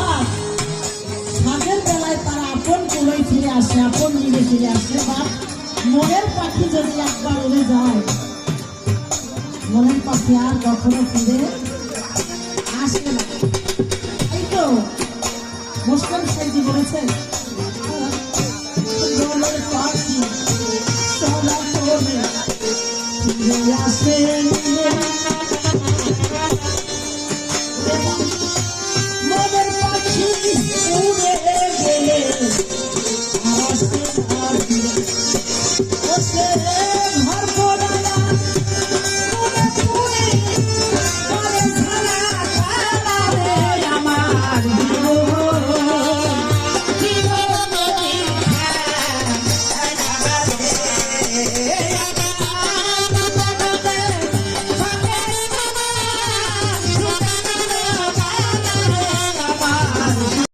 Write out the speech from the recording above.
আর সাধের বেলায় তারা আপন কোলোয় ফিরে আসে, আপন মিলে ফিরে আসে। বা মনের পাখি যদি একবার উড়ে যায়, মনের পাখি আর কখনো ফিরে আসে না। এই তো মুসলিম সাইজি বলেছেন, মনের পাখি সদা করে ফিরে আসে। মনের পাখি উড়ে গেলে আসে আর ফিরে আসে। ঘর পোড়ায়া মনে পড়ে করে ছাড়া ছাড়া রে আমার জীবন।